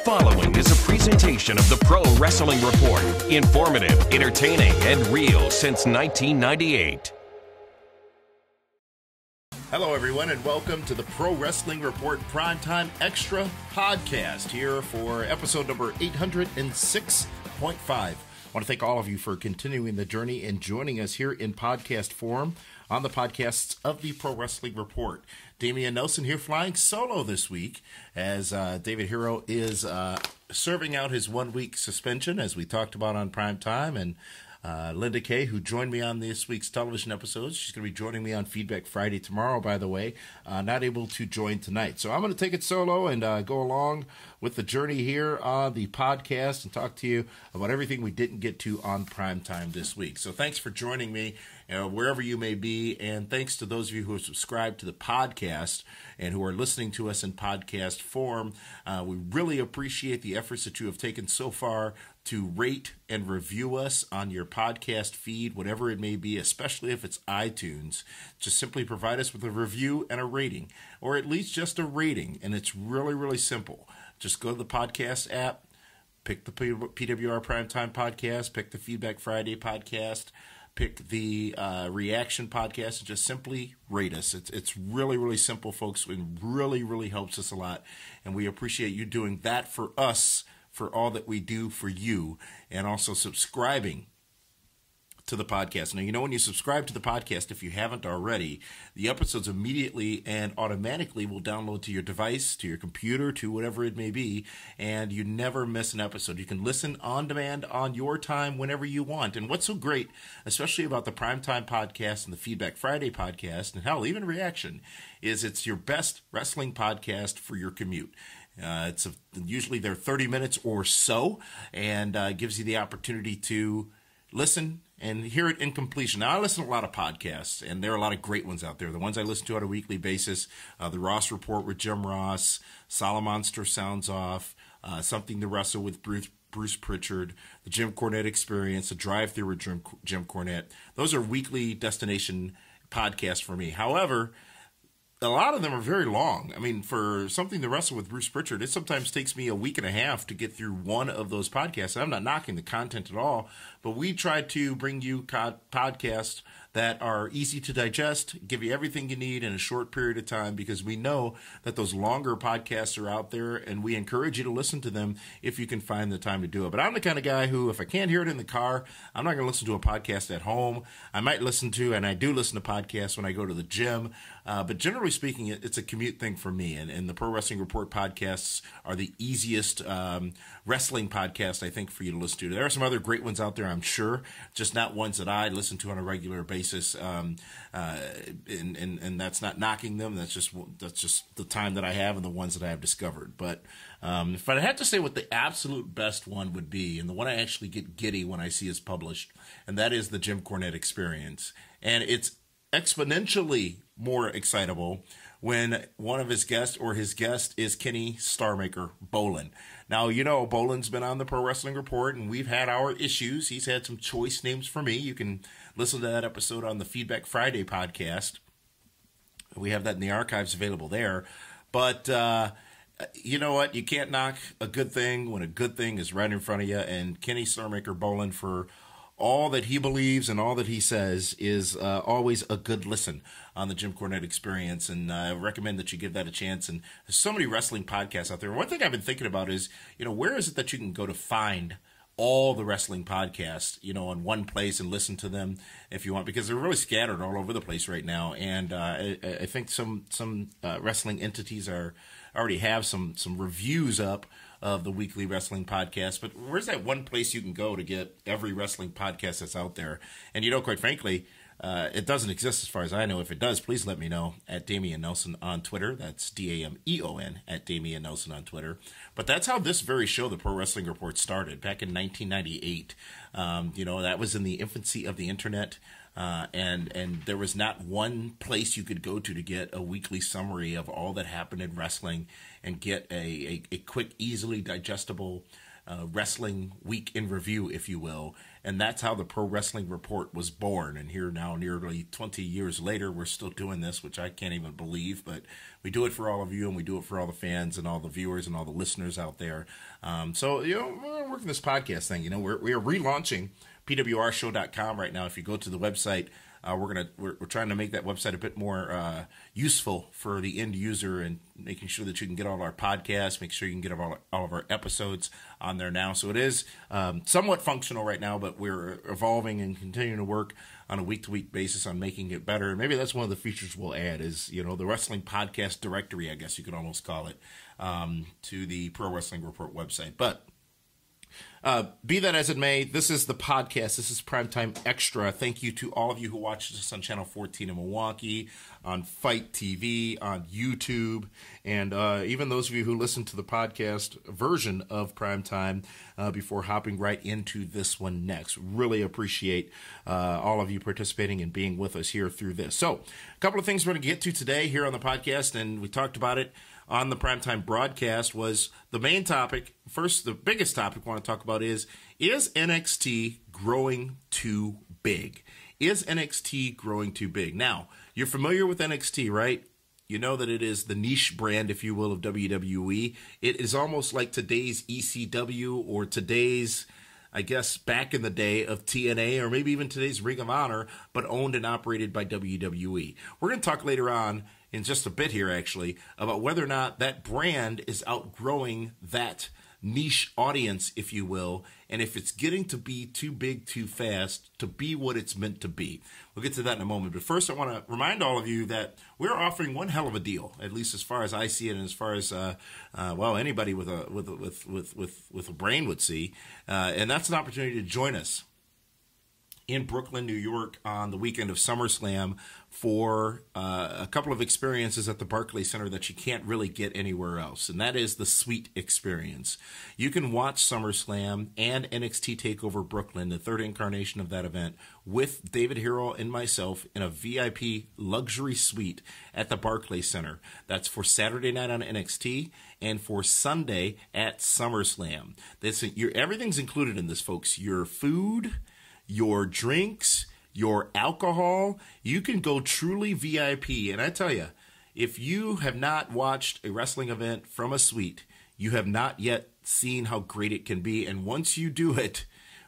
following is a presentation of the Pro Wrestling Report. Informative, entertaining, and real since 1998. Hello, everyone, and welcome to the Pro Wrestling Report Primetime Extra podcast here for episode number 806.5. I want to thank all of you for continuing the journey and joining us here in podcast form on the podcasts of the Pro Wrestling Report. Damian Nelson here flying solo this week as David Hero is serving out his 1 week suspension, as we talked about on Primetime, and Linda Kay, who joined me on this week's television episodes. She's going to be joining me on Feedback Friday tomorrow, by the way. Not able to join tonight. So I'm going to take it solo and go along with the journey here on the podcast and talk to you about everything we didn't get to on Primetime this week. So thanks for joining me wherever you may be, and thanks to those of you who have subscribed to the podcast and who are listening to us in podcast form. We really appreciate the efforts that you have taken so far to rate and review us on your podcast feed, whatever it may be, especially if it's iTunes. Just simply provide us with a review and a rating, or at least just a rating, and it's really, really simple. Just go to the podcast app, pick the PWR Primetime podcast, pick the Feedback Friday podcast, pick the Reaction podcast, and just simply rate us. It's really, really simple, folks, and really, really helps us a lot, and we appreciate you doing that for us, for all that we do for you, and also subscribing to the podcast. Now, you know, when you subscribe to the podcast, if you haven't already, the episodes immediately and automatically will download to your device, to your computer, to whatever it may be, and you never miss an episode. You can listen on demand on your time whenever you want. And what's so great, especially about the Primetime podcast and the Feedback Friday podcast, and hell, even Reaction, is it's your best wrestling podcast for your commute. Usually they're 30 minutes or so, and gives you the opportunity to listen and hear it in completion. Now, I listen to a lot of podcasts, and there are a lot of great ones out there. The ones I listen to on a weekly basis, the Ross Report with Jim Ross, Solomonster Sounds Off, Something to Wrestle with Bruce Pritchard, the Jim Cornette Experience, the Drive-Thru with Jim Cornette. Those are weekly destination podcasts for me. However, a lot of them are very long. I mean, for Something to Wrestle with Bruce Pritchard, it sometimes takes me a week and a half to get through one of those podcasts. And I'm not knocking the content at all, but we try to bring you podcasts that are easy to digest, give you everything you need in a short period of time, because we know that those longer podcasts are out there, and we encourage you to listen to them if you can find the time to do it. But I'm the kind of guy who, if I can't hear it in the car, I'm not going to listen to a podcast at home. I might listen to, and I do listen to podcasts when I go to the gym, but generally speaking, it's a commute thing for me, and the Pro Wrestling Report podcasts are the easiest wrestling podcast, I think, for you to listen to. There are some other great ones out there, I'm sure, just not ones that I listen to on a regular basis. And that's not knocking them. That's just the time that I have and the ones that I have discovered. But if I had to say what the absolute best one would be, and the one I actually get giddy when I see is published, and that is the Jim Cornette Experience. And it's exponentially more excitable when one of his guests or his guest is Kenny Starmaker Bolin. Now, you know, Bolin's been on the Pro Wrestling Report, and we've had our issues. He's had some choice names for me. You can listen to that episode on the Feedback Friday podcast. We have that in the archives available there. But you know what? You can't knock a good thing when a good thing is right in front of you. And Kenny Starmaker Bolin, for all that he believes and all that he says, is always a good listen on the Jim Cornette Experience, and I recommend that you give that a chance. And there's so many wrestling podcasts out there. One thing I've been thinking about is, you know, where is it that you can go to find all the wrestling podcasts, you know, in one place and listen to them if you want, because they're really scattered all over the place right now. And I think some wrestling entities already have some reviews up of the weekly wrestling podcast, but where's that one place you can go to get every wrestling podcast that's out there? And, you know, quite frankly, it doesn't exist as far as I know. If it does, please let me know at Damian Nelson on Twitter. That's DAMEON at Damian Nelson on Twitter. But that's how this very show, the Pro Wrestling Report, started back in 1998. You know, that was in the infancy of the internet. And there was not one place you could go to get a weekly summary of all that happened in wrestling and get a quick, easily digestible wrestling week in review, if you will. And that's how the Pro Wrestling Report was born. And here now, nearly 20 years later, we're still doing this, which I can't even believe. But we do it for all of you, and we do it for all the fans and all the viewers and all the listeners out there. So, we're working this podcast thing. We are relaunching PWRshow.com right now. If you go to the website, we're trying to make that website a bit more useful for the end user, and making sure that you can get all of our podcasts, make sure you can get all of our episodes on there now. So it is somewhat functional right now, but we're evolving and continuing to work on a week-to-week basis on making it better. And maybe that's one of the features we'll add is, the Wrestling Podcast Directory, I guess you could almost call it, to the Pro Wrestling Report website. But be that as it may, this is the podcast. This is Primetime Extra. Thank you to all of you who watched us on Channel 14 in Milwaukee, on Fight TV, on YouTube, and even those of you who listen to the podcast version of Primetime before hopping right into this one next. Really appreciate all of you participating and being with us here through this. So, a couple of things we're going to get to today here on the podcast, and we talked about it on the Primetime broadcast. Was the main topic. First, the biggest topic I want to talk about is NXT growing too big? Is NXT growing too big? Now, you're familiar with NXT, right? You know that it is the niche brand, if you will, of WWE. It is almost like today's ECW or today's, I guess, back in the day of TNA, or maybe even today's Ring of Honor, but owned and operated by WWE. We're going to talk later on, in just a bit here actually, about whether or not that brand is outgrowing that niche audience, if you will, and if it's getting to be too big too fast to be what it's meant to be. We'll get to that in a moment. But first, I want to remind all of you that we're offering one hell of a deal, at least as far as I see it, and as far as anybody with a brain would see, and that's an opportunity to join us in Brooklyn, New York, on the weekend of SummerSlam for a couple of experiences at the Barclays Center that you can't really get anywhere else, and that is the Suite experience. You can watch SummerSlam and NXT TakeOver Brooklyn, the third incarnation of that event, with David Hero and myself in a VIP luxury suite at the Barclays Center. That's for Saturday night on NXT and for Sunday at SummerSlam. Everything's included in this, folks. Your food, your drinks, your alcohol. You can go truly VIP. And I tell you, if you have not watched a wrestling event from a suite, you have not yet seen how great it can be. And once you do it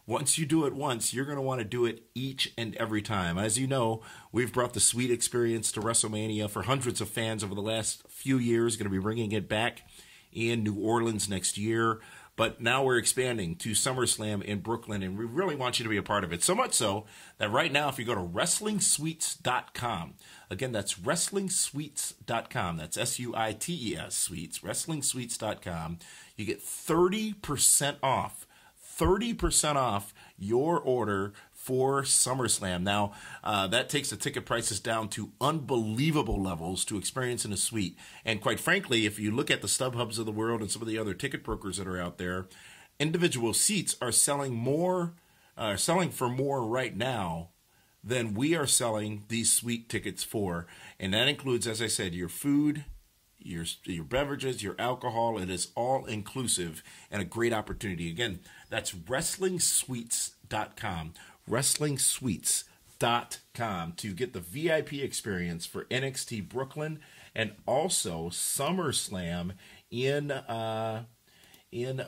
once, you're going to want to do it each and every time. As you know, we've brought the suite experience to WrestleMania for hundreds of fans over the last few years. Going to be bringing it back in New Orleans next year. But now we're expanding to SummerSlam in Brooklyn, and we really want you to be a part of it. So much so that right now, if you go to WrestlingSuites.com, again, that's WrestlingSuites.com, that's SUITES Suites, WrestlingSuites.com, you get 30% off your order for SummerSlam. Now, that takes the ticket prices down to unbelievable levels to experience in a suite. And quite frankly, if you look at the StubHubs of the world and some of the other ticket brokers that are out there, individual seats are selling for more right now than we are selling these suite tickets for. And that includes, as I said, your food, your beverages, your alcohol. It is all inclusive and a great opportunity. Again, that's WrestlingSuites.com. WrestlingSuites.com to get the VIP experience for NXT Brooklyn and also SummerSlam in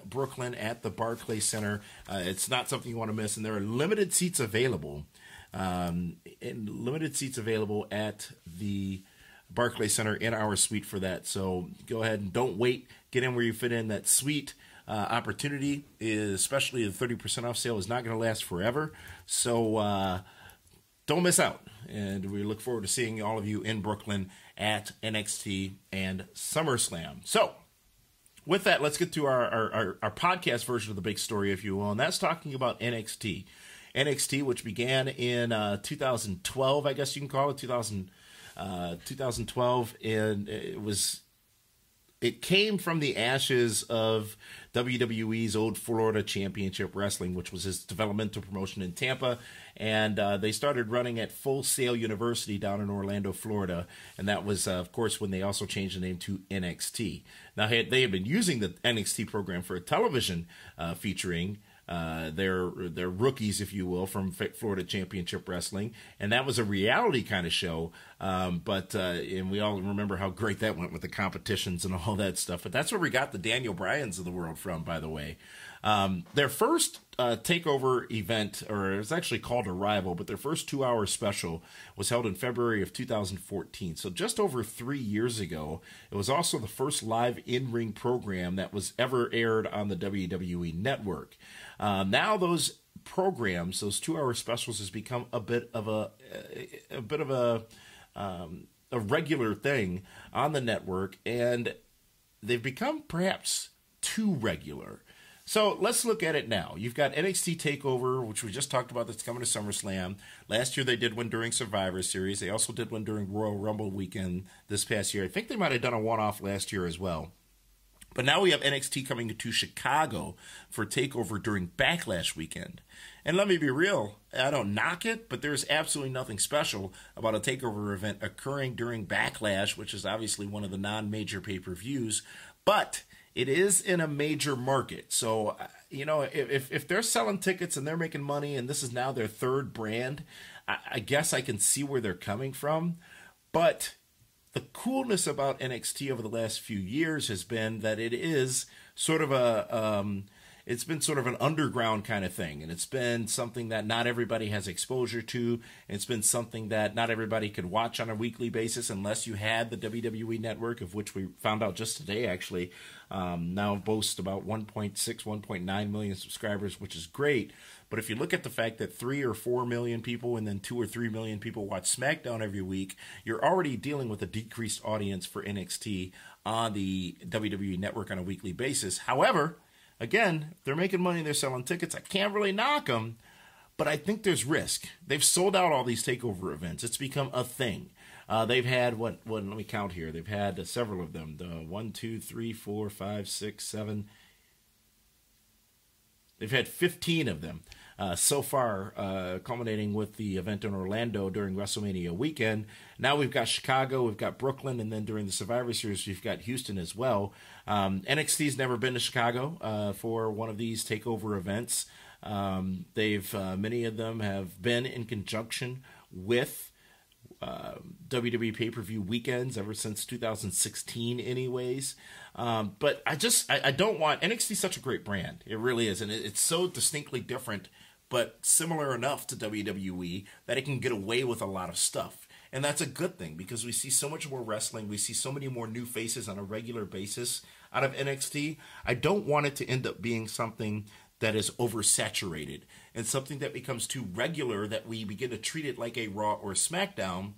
Brooklyn at the Barclays Center. It's not something you want to miss, and there are limited seats available. At the Barclays Center in our suite for that. So go ahead and don't wait. Get in where you fit in. That suite opportunity, especially the 30% off sale, is not going to last forever. So don't miss out. And we look forward to seeing all of you in Brooklyn at NXT and SummerSlam. So with that, let's get to our podcast version of the big story, if you will, and that's talking about NXT. NXT, which began in 2012, I guess you can call it, 2012, and it was it came from the ashes of WWE's old Florida Championship Wrestling, which was his developmental promotion in Tampa. And they started running at Full Sail University down in Orlando, Florida. And that was, of course, when they also changed the name to NXT. Now, they had been using the NXT program for a television featuring their rookies, if you will, from Florida Championship Wrestling, and that was a reality kind of show. And we all remember how great that went with the competitions and all that stuff. But that's where we got the Daniel Bryans of the world from, by the way. Their first takeover event, or it was actually called Arrival, but their first 2-hour special was held in February of 2014. So just over 3 years ago. It was also the first live in-ring program that was ever aired on the WWE Network. Now those programs, those 2-hour specials, has become a bit of a regular thing on the network, and they've become perhaps too regular. So let's look at it now. You've got NXT TakeOver, which we just talked about, that's coming to SummerSlam. Last year they did one during Survivor Series. They also did one during Royal Rumble weekend this past year. I think they might have done a one-off last year as well. But now we have NXT coming to Chicago for TakeOver during Backlash weekend. And let me be real, I don't knock it, but there's absolutely nothing special about a TakeOver event occurring during Backlash, which is obviously one of the non-major pay-per-views. But it is in a major market. So, if they're selling tickets and they're making money and this is now their third brand, I guess I can see where they're coming from. But the coolness about NXT over the last few years has been that it is sort of it's been sort of an underground kind of thing, and it's been something that not everybody has exposure to, and it's been something that not everybody could watch on a weekly basis unless you had the WWE Network, of which we found out just today actually now boasts about 1.6, 1.9 million subscribers, which is great. But if you look at the fact that 3 or 4 million people and then 2 or 3 million people watch Smackdown every week, you're already dealing with a decreased audience for NXT on the WWE Network on a weekly basis. However, again, they're making money, they're selling tickets. I can't really knock them, but I think there's risk. They've sold out all these takeover events. It's become a thing. They've had, let me count here. They've had several of them. 1, 2, 3, 4, 5, 6, 7. They've had 15 of them so far, culminating with the event in Orlando during WrestleMania weekend. Now we've got Chicago, we've got Brooklyn, and then during the Survivor Series, we've got Houston as well. NXT's never been to Chicago for one of these takeover events. Many of them have been in conjunction with WWE pay-per-view weekends ever since 2016 anyways. But I don't want, NXT's such a great brand. It really is. And it's so distinctly different, but similar enough to WWE that it can get away with a lot of stuff. And that's a good thing because we see so much more wrestling. We see so many more new faces on a regular basis out of NXT. I don't want it to end up being something that is oversaturated and something that becomes too regular that we begin to treat it like a Raw or SmackDown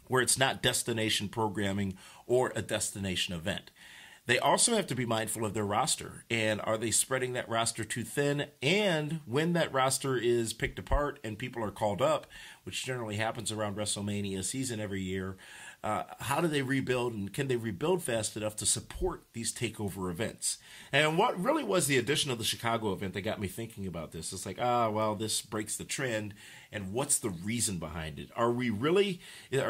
where it's not destination programming or a destination event. They also have to be mindful of their roster, and are they spreading that roster too thin? And when that roster is picked apart and people are called up, which generally happens around WrestleMania season every year, how do they rebuild, and can they rebuild fast enough to support these takeover events? And what really was the addition of the Chicago event that got me thinking about this? It's like, this breaks the trend, and what's the reason behind it? Are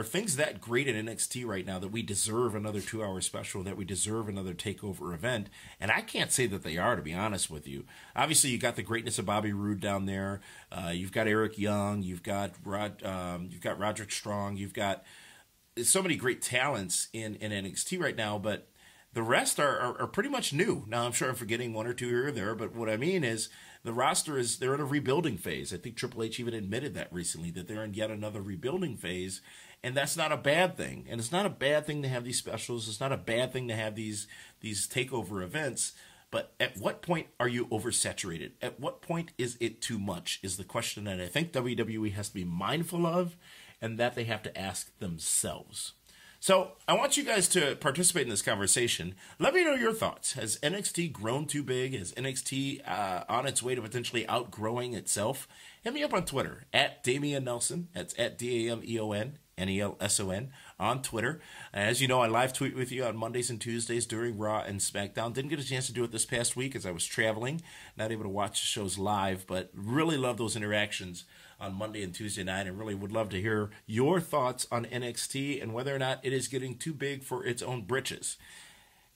things that great in NXT right now that we deserve another 2-hour special, that we deserve another takeover event? And I can't say that they are, to be honest with you. Obviously, you got the greatness of Bobby Roode down there. You've got Eric Young. You've got Roderick Strong. You've got so many great talents in NXT right now, but the rest are pretty much new. Now, I'm sure I'm forgetting one or two here or there, but what I mean is the roster they're in a rebuilding phase. I think Triple H even admitted that recently, that they're in yet another rebuilding phase, and that's not a bad thing. And it's not a bad thing to have these specials. It's not a bad thing to have these takeover events. But at what point are you oversaturated? At what point is it too much is the question that I think WWE has to be mindful of, and that they have to ask themselves. So I want you guys to participate in this conversation. Let me know your thoughts. Has NXT grown too big? Is NXT on its way to potentially outgrowing itself? Hit me up on Twitter, at Damian Nelson. That's at DAMEON NELSON, on Twitter. As you know, I live tweet with you on Mondays and Tuesdays during Raw and Smackdown. Didn't get a chance to do it this past week as I was traveling, not able to watch the shows live, but really love those interactions on Monday and Tuesday night, and really would love to hear your thoughts on NXT and whether or not it is getting too big for its own britches.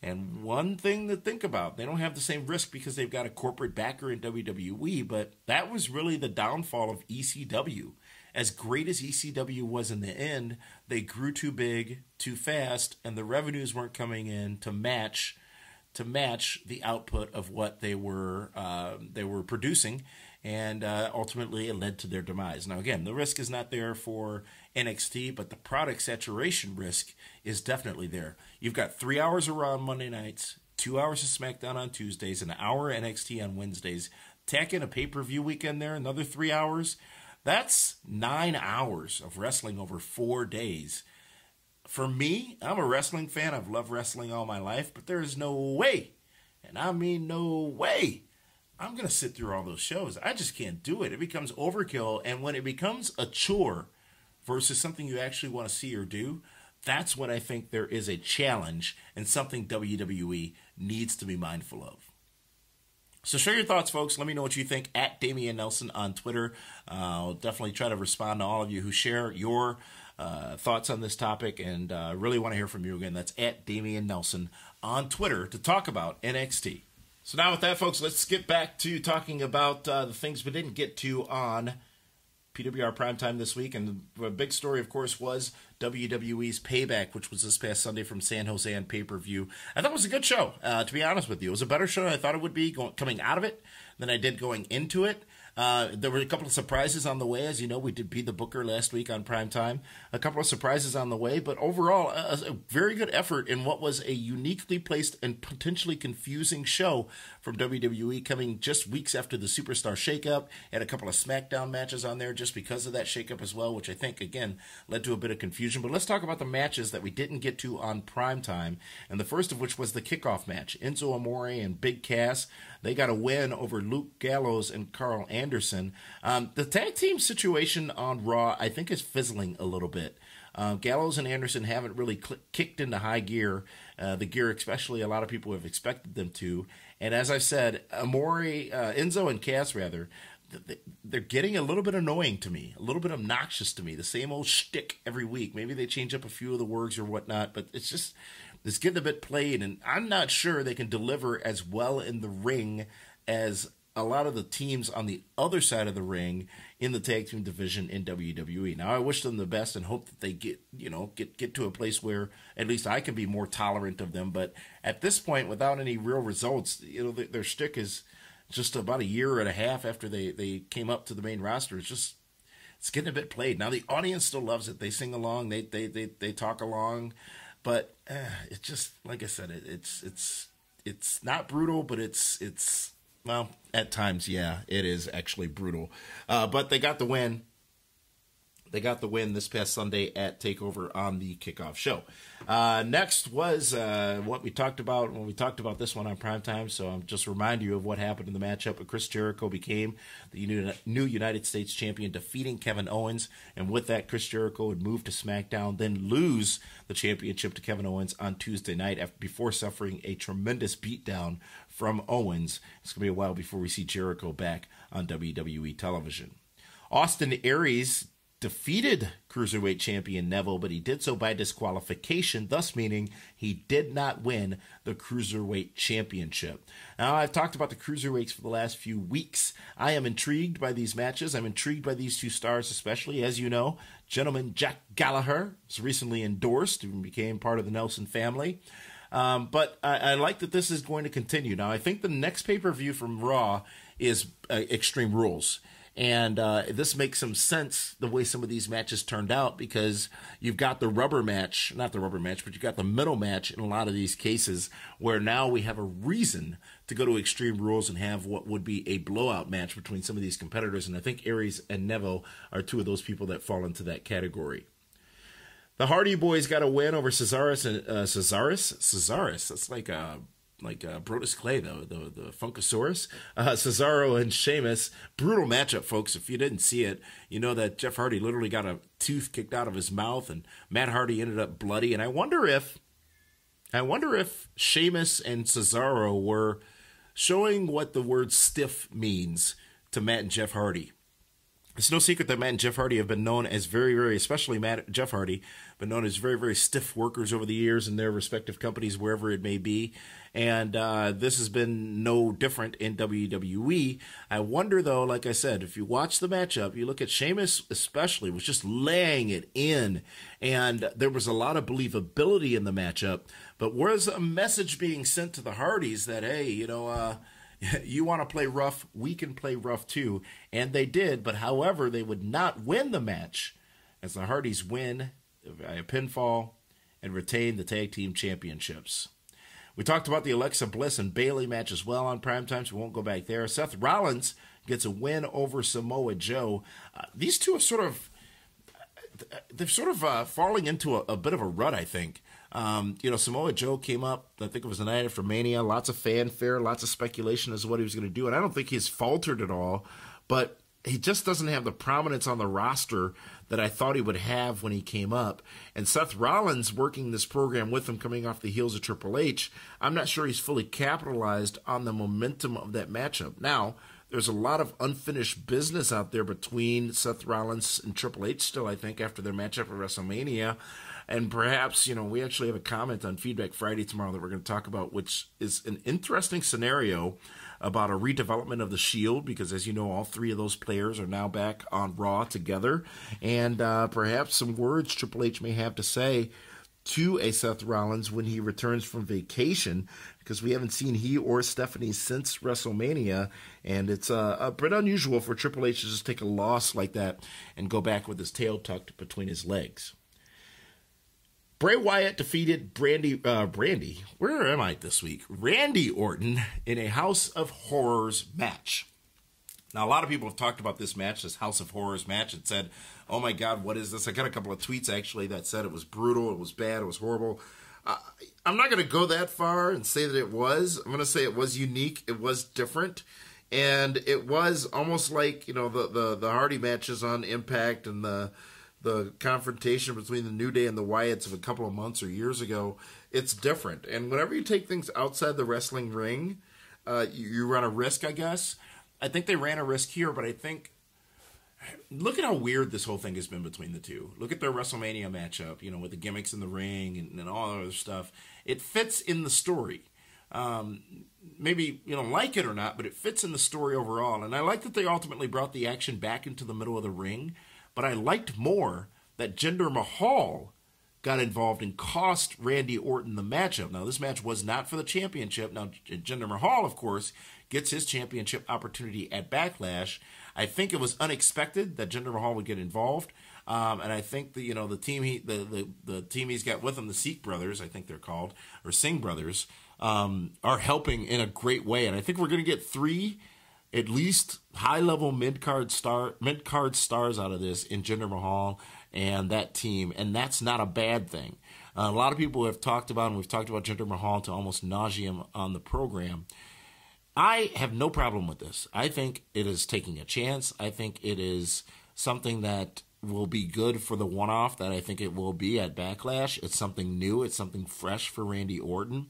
And one thing to think about, they don't have the same risk because they've got a corporate backer in WWE, but that was really the downfall of ECW. As great as ECW was in the end, they grew too big, too fast, and the revenues weren't coming in to match the output of what they were producing, and ultimately it led to their demise. Now again, the risk is not there for NXT, but the product saturation risk is definitely there. You've got 3 hours of Raw on Monday nights, 2 hours of SmackDown on Tuesdays, an hour of NXT on Wednesdays. Tack in a pay-per-view weekend there, another 3 hours. That's 9 hours of wrestling over 4 days. For me, I'm a wrestling fan. I've loved wrestling all my life, but there is no way, and I mean no way, I'm going to sit through all those shows. I just can't do it. It becomes overkill, and when it becomes a chore versus something you actually want to see or do, that's when I think there is a challenge and something WWE needs to be mindful of. So share your thoughts, folks. Let me know what you think at Damian Nelson on Twitter. I'll definitely try to respond to all of you who share your thoughts on this topic, and really want to hear from you again. That's at Damian Nelson on Twitter to talk about NXT. So now with that, folks, let's get back to talking about the things we didn't get to on PWR Primetime this week. And the big story, of course, was WWE's Payback, which was this past Sunday from San Jose on pay-per-view. I thought it was a good show, to be honest with you. It was a better show than I thought it would be coming out of it than I did going into it. There were a couple of surprises on the way. As you know, we did Be the Booker last week on Primetime. A couple of surprises on the way, but overall, a very good effort in what was a uniquely placed and potentially confusing show from WWE, coming just weeks after the Superstar shakeup. Had a couple of SmackDown matches on there just because of that shakeup as well, which I think, again, led to a bit of confusion. But let's talk about the matches that we didn't get to on Primetime, and the first of which was the kickoff match. Enzo Amore and Big Cass, they got a win over Luke Gallows and Carl Anderson. The tag team situation on Raw, I think, is fizzling a little bit. Gallows and Anderson haven't really kicked into high gear, the gear especially a lot of people have expected them to. And as I said, Enzo and Cass, rather, they're getting a little bit annoying to me, a little bit obnoxious to me. The same old shtick every week. Maybe they change up a few of the words or whatnot, but it's getting a bit played, and I'm not sure they can deliver as well in the ring as a lot of the teams on the other side of the ring in the tag team division in WWE. Now, I wish them the best and hope that they get to a place where at least I can be more tolerant of them. But at this point, without any real results, their shtick is just about a year and a half after they came up to the main roster. It's getting a bit played. Now, the audience still loves it. They sing along. They talk along. But it's just, like I said, it's not brutal, but it's well, at times, yeah, it is actually brutal. But they got the win. They got the win this past Sunday at TakeOver on the kickoff show. Next was what we talked about when we talked about this one on Primetime. So I'll just remind you of what happened in the matchup. Chris Jericho became the new United States champion, defeating Kevin Owens. And with that, Chris Jericho would move to SmackDown, then lose the championship to Kevin Owens on Tuesday night before suffering a tremendous beatdown from Owens. It's going to be a while before we see Jericho back on WWE television. Austin Aries defeated Cruiserweight champion Neville, but he did so by disqualification, thus meaning he did not win the Cruiserweight Championship. Now, I've talked about the Cruiserweights for the last few weeks. I am intrigued by these matches. I'm intrigued by these two stars, especially. As you know, gentleman Jack Gallagher was recently endorsed and became part of the Nelson family. But I like that this is going to continue. Now, I think the next pay-per-view from Raw is Extreme Rules. And this makes some sense the way some of these matches turned out, because you've got the rubber match, not the rubber match, but you've got the middle match in a lot of these cases, where now we have a reason to go to Extreme Rules and have what would be a blowout match between some of these competitors. And I think Aries and Neville are two of those people that fall into that category. The Hardy Boys got a win over Cesaris. Cesaris? That's like a Brodus Clay, the Funkasaurus. Cesaro and Sheamus, brutal matchup, folks. If you didn't see it, you know that Jeff Hardy literally got a tooth kicked out of his mouth, and Matt Hardy ended up bloody. And I wonder if Sheamus and Cesaro were showing what the word stiff means to Matt and Jeff Hardy. It's no secret that Matt and Jeff Hardy have been known as very, very, especially Jeff Hardy, been known as very, very stiff workers over the years in their respective companies, wherever it may be. And this has been no different in WWE. I wonder, though, like I said, if you watch the matchup, you look at Sheamus especially, was just laying it in. And there was a lot of believability in the matchup. But was a message being sent to the Hardys that, hey, you want to play rough, we can play rough too. And they did, but however, they would not win the match as the Hardys win by a pinfall and retain the tag team championships. We talked about the Alexa Bliss and Bayley match as well on Primetime, so we won't go back there. Seth Rollins gets a win over Samoa Joe. These two are they're falling into a bit of a rut, I think. Samoa Joe came up, I think it was the night after Mania, lots of fanfare, lots of speculation as to what he was going to do, and I don't think he's faltered at all, but he just doesn't have the prominence on the roster that I thought he would have when he came up. And Seth Rollins working this program with him coming off the heels of Triple H, I'm not sure he's fully capitalized on the momentum of that matchup. Now, there's a lot of unfinished business out there between Seth Rollins and Triple H still, I think, after their matchup at WrestleMania. And perhaps, we actually have a comment on Feedback Friday tomorrow that we're going to talk about, which is an interesting scenario about a redevelopment of the Shield, because as you know, all three of those players are now back on Raw together. And perhaps some words Triple H may have to say to a Seth Rollins when he returns from vacation, because we haven't seen he or Stephanie since WrestleMania, and it's a bit unusual for Triple H to just take a loss like that and go back with his tail tucked between his legs. Bray Wyatt defeated Randy Orton in a House of Horrors match. Now, a lot of people have talked about this match, this House of Horrors match, and said, oh my God, what is this? I got a couple of tweets, actually, that said it was brutal, it was bad, it was horrible. I'm not going to go that far and say that it was. I'm going to say it was unique, it was different, and it was almost like, the Hardy matches on Impact and the confrontation between the New Day and the Wyatts of a couple of months or years ago. It's different. And whenever you take things outside the wrestling ring, you run a risk, I guess. I think they ran a risk here, but I think, look at how weird this whole thing has been between the two. Look at their WrestleMania matchup, with the gimmicks in the ring and all that other stuff. It fits in the story. Maybe you don't like it or not, but it fits in the story overall. And I like that they ultimately brought the action back into the middle of the ring. But I liked more that Jinder Mahal got involved and cost Randy Orton the matchup. Now, this match was not for the championship. Now, Jinder Mahal, of course, gets his championship opportunity at Backlash. I think it was unexpected that Jinder Mahal would get involved. And I think the team he's got with him, the Sikh brothers, I think they're called, or Singh brothers, are helping in a great way. And I think we're going to get three at least high-level mid-card stars out of this in Jinder Mahal and that team, and that's not a bad thing. A lot of people have talked about, and we've talked about Jinder Mahal to almost nauseam on the program. I have no problem with this. I think it is taking a chance. I think it is something that will be good for the one-off that I think it will be at Backlash. It's something new. It's something fresh for Randy Orton.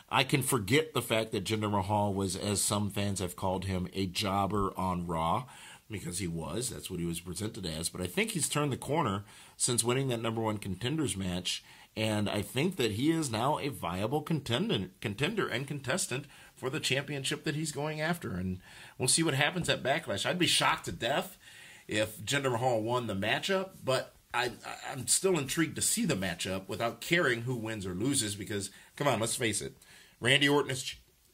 I can forget the fact that Jinder Mahal was, as some fans have called him, a jobber on Raw, because he was. That's what he was presented as. But I think he's turned the corner since winning that number one contenders match, and I think that he is now a viable contender and contestant for the championship that he's going after. And we'll see what happens at Backlash. I'd be shocked to death if Jinder Mahal won the matchup, but I'm still intrigued to see the matchup without caring who wins or loses, because, come on, let's face it, Randy Orton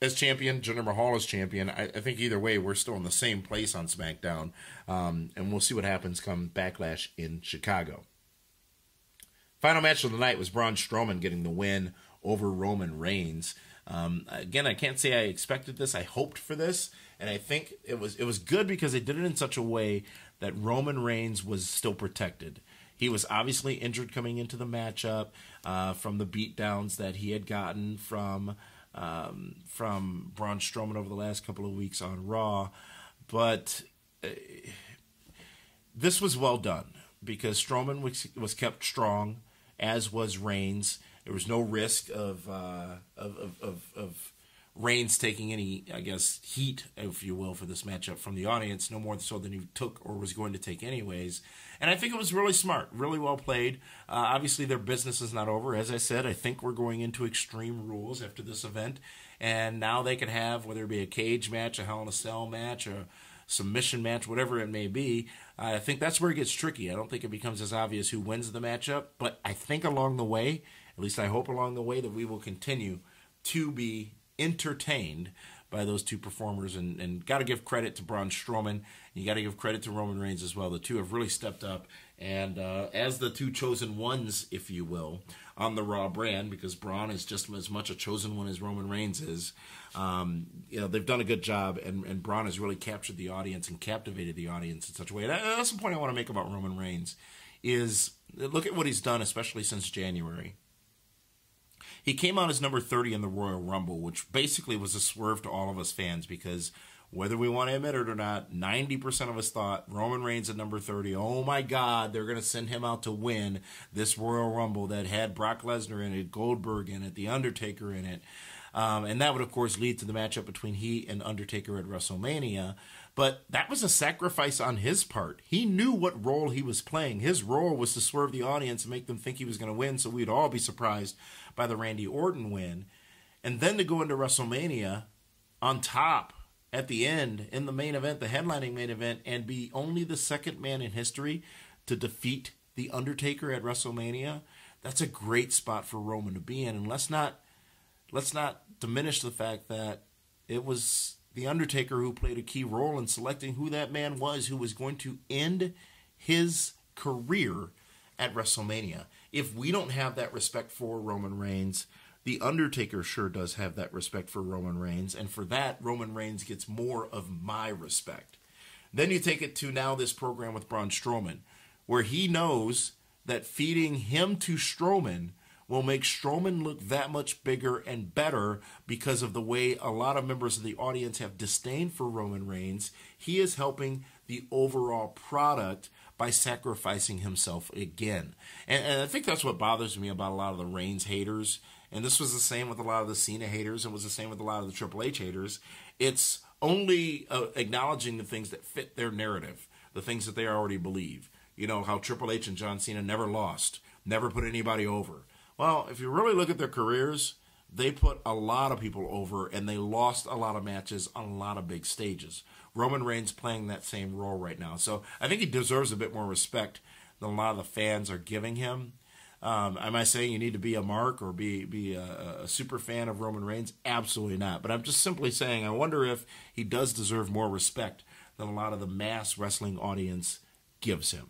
is champion, Jinder Mahal is champion. I think either way, we're still in the same place on Smackdown, and we'll see what happens come Backlash in Chicago. Final match of the night was Braun Strowman getting the win over Roman Reigns. Again, I can't say I expected this. I hoped for this, and I think it was good because they did it in such a way that Roman Reigns was still protected. He was obviously injured coming into the matchup from the beatdowns that he had gotten from from Braun Strowman over the last couple of weeks on Raw. But this was well done because Strowman was kept strong, as was Reigns. There was no risk of Reigns taking any, I guess, heat, if you will, for this matchup from the audience, no more so than he took or was going to take anyways. And I think it was really smart, really well played. Obviously, their business is not over. As I said, I think we're going into Extreme Rules after this event, and now they can have, whether it be a cage match, a Hell in a Cell match, or submission match, whatever it may be. I think that's where it gets tricky. I don't think it becomes as obvious who wins the matchup, but I think along the way, at least I hope along the way, that we will continue to be entertained by those two performers, and got to give credit to Braun Strowman. You got to give credit to Roman Reigns as well. The two have really stepped up, and as the two chosen ones, if you will, on the Raw brand, because Braun is just as much a chosen one as Roman Reigns is. They've done a good job, and Braun has really captured the audience and captivated the audience in such a way. That's the point I want to make about Roman Reigns, is look at what he's done, especially since January. He came out as number 30 in the Royal Rumble, which basically was a swerve to all of us fans, because whether we want to admit it or not, 90% of us thought Roman Reigns at number 30, oh my God, they're going to send him out to win this Royal Rumble that had Brock Lesnar in it, Goldberg in it, The Undertaker in it. And that would, of course, lead to the matchup between he and Undertaker at WrestleMania. But that was a sacrifice on his part. He knew what role he was playing. His role was to swerve the audience and make them think he was going to win, so we'd all be surprised by the Randy Orton win. And then to go into WrestleMania on top at the end, in the main event, the headlining main event, and be only the second man in history to defeat The Undertaker at WrestleMania, that's a great spot for Roman to be in. And let's not diminish the fact that it was The Undertaker who played a key role in selecting who that man was who was going to end his career at WrestleMania. If we don't have that respect for Roman Reigns, The Undertaker sure does have that respect for Roman Reigns, and for that, Roman Reigns gets more of my respect. Then you take it to now this program with Braun Strowman, where he knows that feeding him to Strowman will make Strowman look that much bigger and better because of the way a lot of members of the audience have disdain for Roman Reigns. He is helping the overall product by sacrificing himself again. And I think that's what bothers me about a lot of the Reigns haters. And this was the same with a lot of the Cena haters, and was the same with a lot of the Triple H haters. It's only acknowledging the things that fit their narrative, the things that they already believe. You know, how Triple H and John Cena never lost, never put anybody over. Well, if you really look at their careers, they put a lot of people over, and they lost a lot of matches on a lot of big stages. Roman Reigns playing that same role right now. So I think he deserves a bit more respect than a lot of the fans are giving him. Am I saying you need to be a mark or be a super fan of Roman Reigns? Absolutely not. But I'm just simply saying I wonder if he does deserve more respect than a lot of the mass wrestling audience gives him.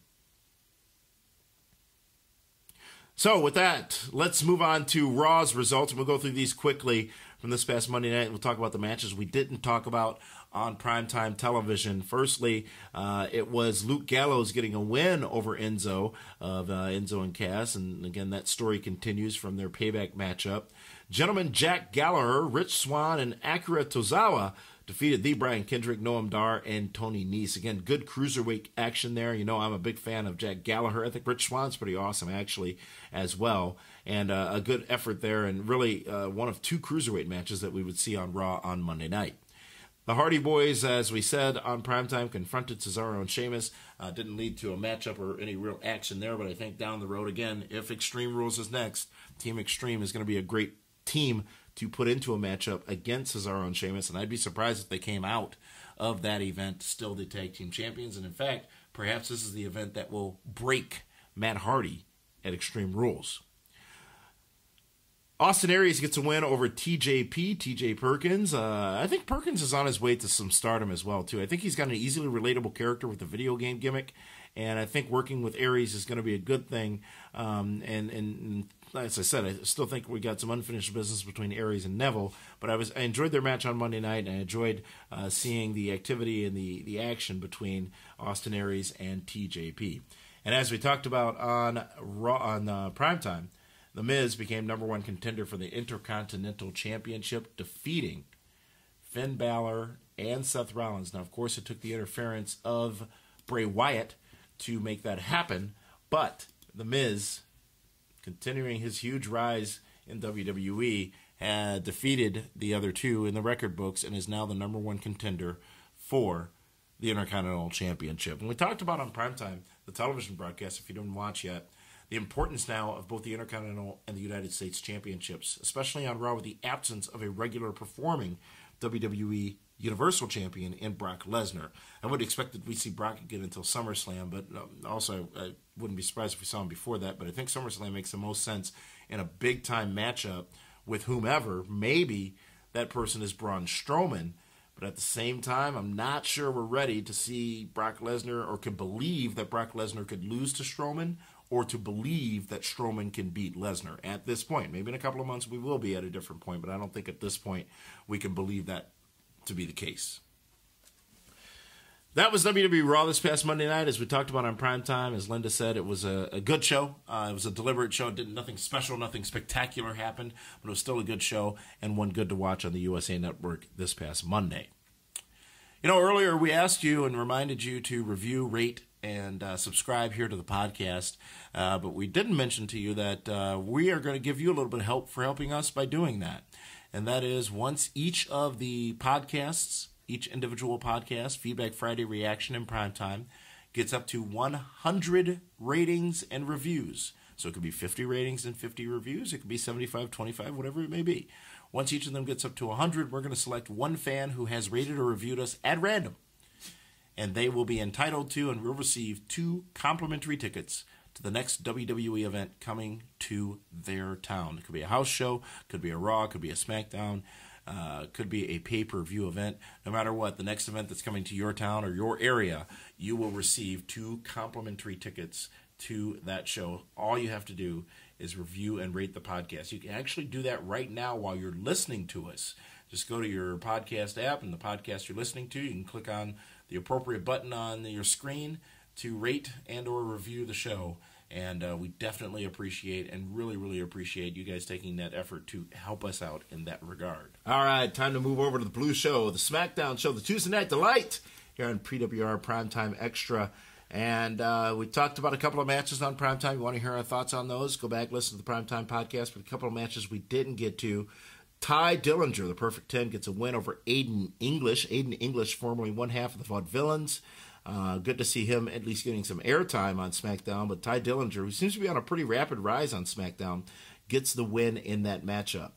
So with that, let's move on to Raw's results, and we'll go through these quickly from this past Monday night. We'll talk about the matches we didn't talk about on primetime television. Firstly, it was Luke Gallows getting a win over Enzo of Enzo and Cass, and again, that story continues from their Payback matchup. Gentleman Jack Gallagher, Rich Swann, and Akira Tozawa defeated the Brian Kendrick, Noam Dar, and Tony Nese. Again, good cruiserweight action there. You know, I'm a big fan of Jack Gallagher. I think Rich Swann's pretty awesome, actually, as well. And a good effort there, and really one of two cruiserweight matches that we would see on Raw on Monday night. The Hardy Boys, as we said, on primetime, confronted Cesaro and Sheamus. Didn't lead to a matchup or any real action there, but I think down the road, again, if Extreme Rules is next, Team Extreme is going to be a great team to put into a matchup against Cesaro and Sheamus, and I'd be surprised if they came out of that event still the tag team champions. And in fact, perhaps this is the event that will break Matt Hardy at Extreme Rules. Austin Aries gets a win over TJP, TJ Perkins. I think Perkins is on his way to some stardom as well, too. I think he's got an easily relatable character with the video game gimmick, and I think working with Aries is going to be a good thing. And as I said, I still think we got some unfinished business between Aries and Neville, but I enjoyed their match on Monday night, and I enjoyed seeing the activity and the action between Austin Aries and TJP. And as we talked about on Raw, on Primetime, The Miz became number one contender for the Intercontinental Championship, defeating Finn Balor and Seth Rollins. Now, of course, it took the interference of Bray Wyatt to make that happen, but The Miz, continuing his huge rise in WWE, had defeated the other two in the record books and is now the number one contender for the Intercontinental Championship. And we talked about on Primetime, the television broadcast, if you didn't watch yet, the importance now of both the Intercontinental and the United States Championships, especially on Raw with the absence of a regular performing WWE Universal Champion in Brock Lesnar. I would expect that we'd see Brock again until SummerSlam, but also I wouldn't be surprised if we saw him before that. But I think SummerSlam makes the most sense in a big-time matchup with whomever. Maybe that person is Braun Strowman, but at the same time, I'm not sure we're ready to see Brock Lesnar or could believe that Brock Lesnar could lose to Strowman or to believe that Strowman can beat Lesnar at this point. Maybe in a couple of months we will be at a different point, but I don't think at this point we can believe that to be the case. That was WWE Raw this past Monday night, as we talked about on Primetime. As Linda said, it was a good show. It was a deliberate show. Nothing special, nothing spectacular happened, but it was still a good show and one good to watch on the USA Network this past Monday. You know, earlier we asked you and reminded you to review, rate, and subscribe here to the podcast, but we didn't mention to you that we are going to give you a little bit of help for helping us by doing that. And that is once each of the podcasts, each individual podcast, Feedback Friday, Reaction, and Primetime, gets up to 100 ratings and reviews. So it could be 50 ratings and 50 reviews. It could be 75, 25, whatever it may be. Once each of them gets up to 100, we're going to select one fan who has rated or reviewed us at random. And they will be entitled to and will receive 2 complimentary tickets to the next WWE event coming to their town. It could be a house show, could be a Raw, could be a Smackdown, could be a pay-per-view event. No matter what, the next event that's coming to your town or your area, you will receive 2 complimentary tickets to that show. All you have to do is review and rate the podcast. You can actually do that right now while you're listening to us. Just go to your podcast app and the podcast you're listening to. You can click on the appropriate button on your screen to rate and or review the show. And we definitely appreciate and really, really appreciate you guys taking that effort to help us out in that regard. All right, time to move over to the Blue Show, the Smackdown Show, the Tuesday Night Delight here on PWR Primetime Extra. And we talked about a couple of matches on Primetime. You want to hear our thoughts on those? Go back, listen to the Primetime podcast. But a couple of matches we didn't get to. Ty Dillinger, the Perfect 10, gets a win over Aiden English. Aiden English, formerly one half of the Vaudevillains. Good to see him at least getting some airtime on SmackDown. But Ty Dillinger, who seems to be on a pretty rapid rise on SmackDown, gets the win in that matchup.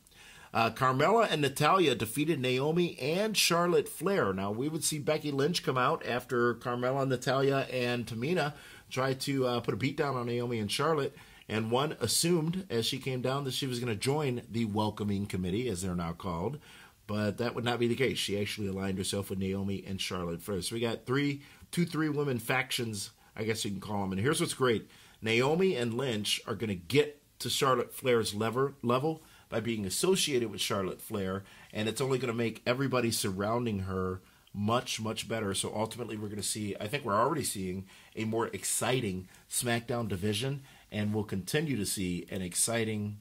Carmella and Natalya defeated Naomi and Charlotte Flair. Now, we would see Becky Lynch come out after Carmella, Natalya, and Tamina tried to put a beat down on Naomi and Charlotte. And one assumed, as she came down, that she was going to join the Welcoming Committee, as they're now called. But that would not be the case. She actually aligned herself with Naomi and Charlotte first. So we got three women factions, I guess you can call them. And here's what's great. Naomi and Lynch are going to get to Charlotte Flair's level by being associated with Charlotte Flair. And it's only going to make everybody surrounding her much, much better. So ultimately we're going to see, I think we're already seeing, a more exciting SmackDown division. And we'll continue to see an exciting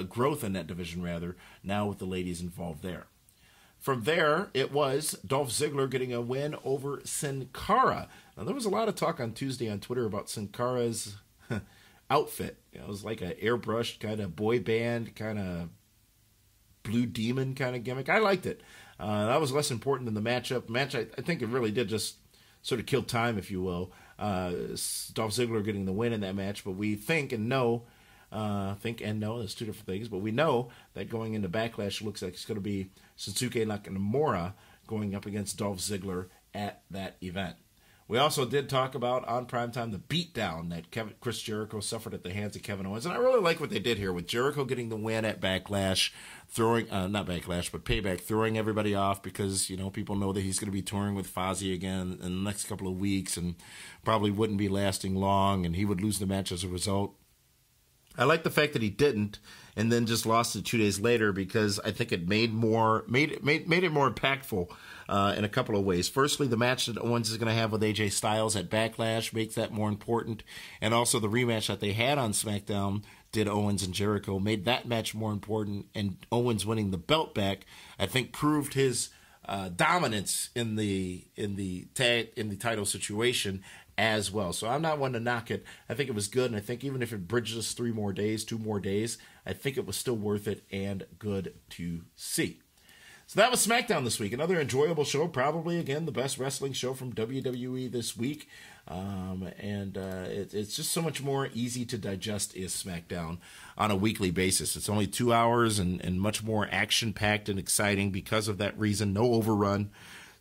growth in that division, rather, now with the ladies involved there. From there, it was Dolph Ziggler getting a win over Sin Cara. Now, there was a lot of talk on Tuesday on Twitter about Sin Cara's outfit. It was like an airbrushed kind of boy band, kind of Blue Demon kind of gimmick. I liked it. That was less important than the matchup. I think it really did just sort of kill time, if you will. Dolph Ziggler getting the win in that match, but we think and know, that's two different things, but we know that going into Backlash, it looks like it's going to be Shinsuke Nakamura going up against Dolph Ziggler at that event. We also did talk about, on Primetime, the beatdown that Chris Jericho suffered at the hands of Kevin Owens. And I really like what they did here with Jericho getting the win at Backlash, not Backlash, but Payback, throwing everybody off because, people know that he's going to be touring with Fozzy again in the next couple of weeks and probably wouldn't be lasting long, and he would lose the match as a result. I like the fact that he didn't and then just lost it 2 days later because I think it made it more impactful in a couple of ways. Firstly, the match that Owens is going to have with AJ Styles at Backlash makes that more important. And also the rematch that they had on SmackDown did Owens and Jericho, made that match more important, and Owens winning the belt back, I think proved his dominance in the title situation as well. So I'm not one to knock it. I think it was good, and I think even if it bridges us 2 more days, I think it was still worth it and good to see. So that was Smackdown this week. Another enjoyable show, probably, again, the best wrestling show from WWE this week. It's just so much more easy to digest is Smackdown on a weekly basis. It's only 2 hours and much more action-packed and exciting because of that reason. No overrun.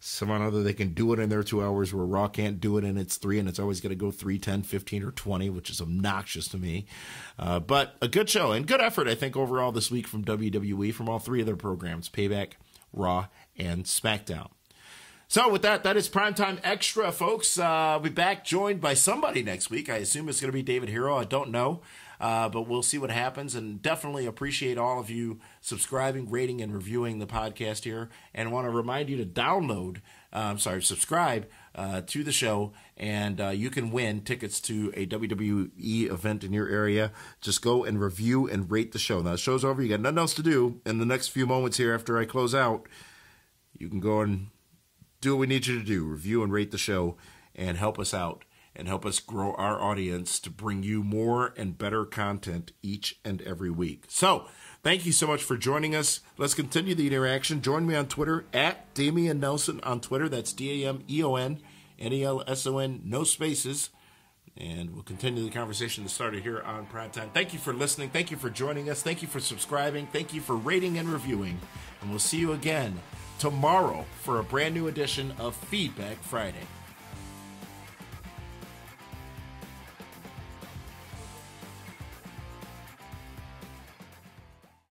Someone other they can do it in their 2 hours where Raw can't do it in its 3, and it's always going to go 3, 10, 15, or 20, which is obnoxious to me. But a good show and good effort, I think, overall this week from WWE, from all 3 of their programs, Payback, Raw, and Smackdown. So with that is Primetime Extra, folks. I'll be back joined by somebody next week. I assume it's going to be David Hero. I don't know. But we'll see what happens, and definitely appreciate all of you subscribing, rating, and reviewing the podcast here. And want to remind you to subscribe to the show, and you can win tickets to a WWE event in your area. Just go and review and rate the show. Now, the show's over. You got nothing else to do. In the next few moments here after I close out, you can go and do what we need you to do. Review and rate the show and help us out and help us grow our audience to bring you more and better content each and every week. So, thank you so much for joining us. Let's continue the interaction. Join me on Twitter, at Damian Nelson on Twitter. That's DAMEON, no spaces. And we'll continue the conversation that started here on Primetime. Thank you for listening. Thank you for joining us. Thank you for subscribing. Thank you for rating and reviewing. And we'll see you again tomorrow for a brand new edition of Feedback Friday.